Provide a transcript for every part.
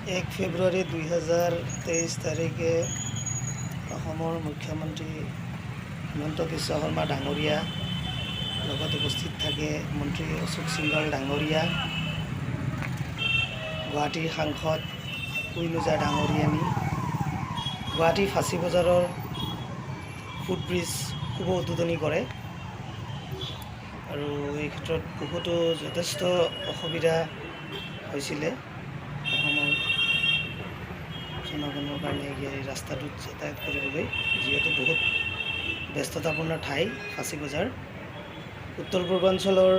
1 ফেব্ৰুৱাৰী 2023 তাৰিখে অসমৰ মুখ্যমন্ত্ৰী হিমন্ত বিশ্ব শৰ্মা ডাঙৰীয়া লগত উপস্থিত থাকে মন্ত্ৰী অশোক সিংঘল ডাঙৰীয়া, গুৱাহাটীৰ সাংসদ কুইনুজা ডাঙৰীয়ানী, গুৱাহাটী ফাঁচী বজাৰৰ ফুটব্ৰিজ শুভ উদ্বোধনী কৰে। আৰু এই ক্ষেত্ৰত বহুতো যথেষ্ট অসুবিধা হৈছিলে অসমৰ জনগণৰ কাৰণে এই ৰাস্তাটোত যাতায়াত কৰিবলৈ, যিহেতু বহুত ব্যস্ততাপূৰ্ণ ঠাই ফাঁচী বজাৰ। উত্তৰ পূৰ্বাঞ্চলৰ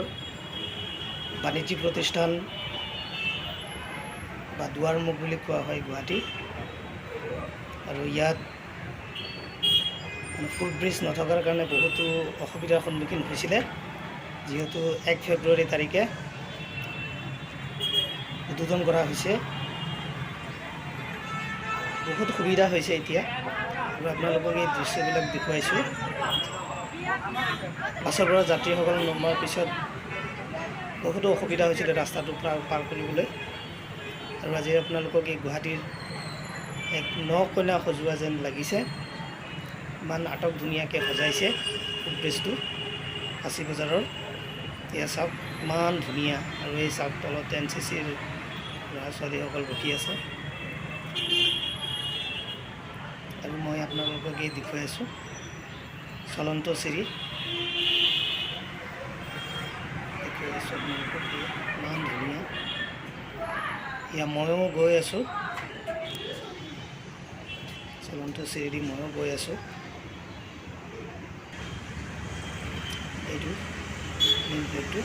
বাণিজ্যিক প্ৰতিষ্ঠান বা দুৱাৰমুখ বুলি কোৱা হয় গুৱাহাটী, আৰু ইয়াত ফুটব্ৰিজ নথকাৰ কাৰণে বহুতো অসুবিধাৰ সন্মুখীন হৈছিলে। যিহেতু 1 ফেব্ৰুৱাৰী তাৰিখে উদ্বোধন কৰা হৈছে, বহুত সুবিধা হৈছে এতিয়া। আৰু আপোনালোকক এই দৃশ্যবিলাক দেখুৱাইছোঁ। বাছৰ পৰা যাত্ৰীসকল নমাৰ পিছত বহুতো অসুবিধা হৈছিলে ৰাস্তাটো পাৰ কৰিবলৈ। আৰু আজি আপোনালোকক এই গুৱাহাটীৰ এক নকইনা সজোৱা যেন লাগিছে, ইমান আটক ধুনীয়াকৈ সজাইছে ফুটব্ৰিজটো ফাঁচী বজাৰৰ। এয়া চাওক, ইমান ধুনীয়া। আৰু এই চাওক, তলত NCCৰ ল'ৰা ছোৱালীসকল ৰখি আছে। আৰু মই আপোনালোকক এই দেখুৱাই আছোঁ চলন্ত চিৰি, দেখুৱাই আছোঁ আপোনালোকক, ইমান ধুনীয়া। এয়া ময়ো গৈ আছোঁ চলন্ত চিৰি, ময়ো গৈ আছোঁ। এইটো মেইন প্লেটটো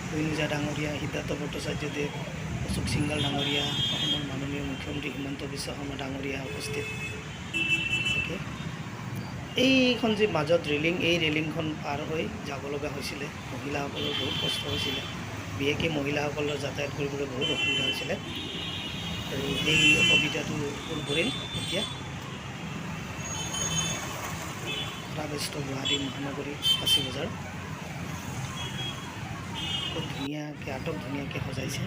কুইনুজা ডাঙৰীয়া, সিদ্ধাৰ্থ ভট্টাচাৰ্যদেৱ, অশোক সিংঘল ডাঙৰীয়া, অসমৰ মাননীয় মুখ্যমন্ত্ৰী হিমন্ত বিশ্ব শৰ্মা ডাঙৰীয়া উপস্থিত থাকে। এইখন যে মাজত ৰেলিং, এই ৰেলিংখন পাৰ হৈ যাব লগা হৈছিলে। মহিলাসকলৰ বহুত কষ্ট হৈছিলে, বিশেষকৈ মহিলাসকলৰ যাতায়াত কৰিবলৈ বহুত অসুবিধা হৈছিলে। আৰু এই অসুবিধাটো দূৰ কৰিল এতিয়া প্ৰাগস্থ গুৱাহাটী মহানগৰী ফাঁচী বজাৰ। খুব ধুনীয়াকৈ আটক ধুনীয়াকৈ সজাইছে।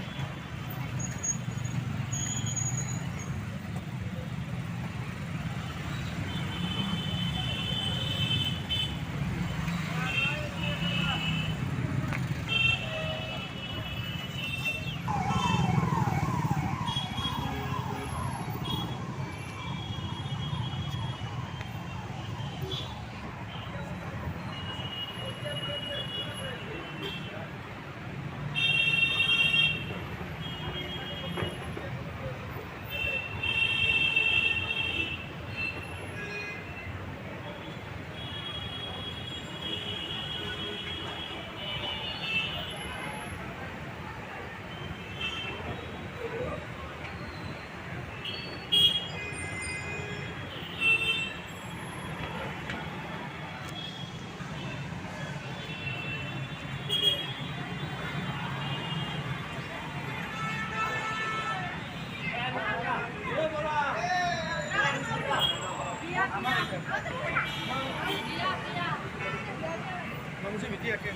Vamos emitir aqui.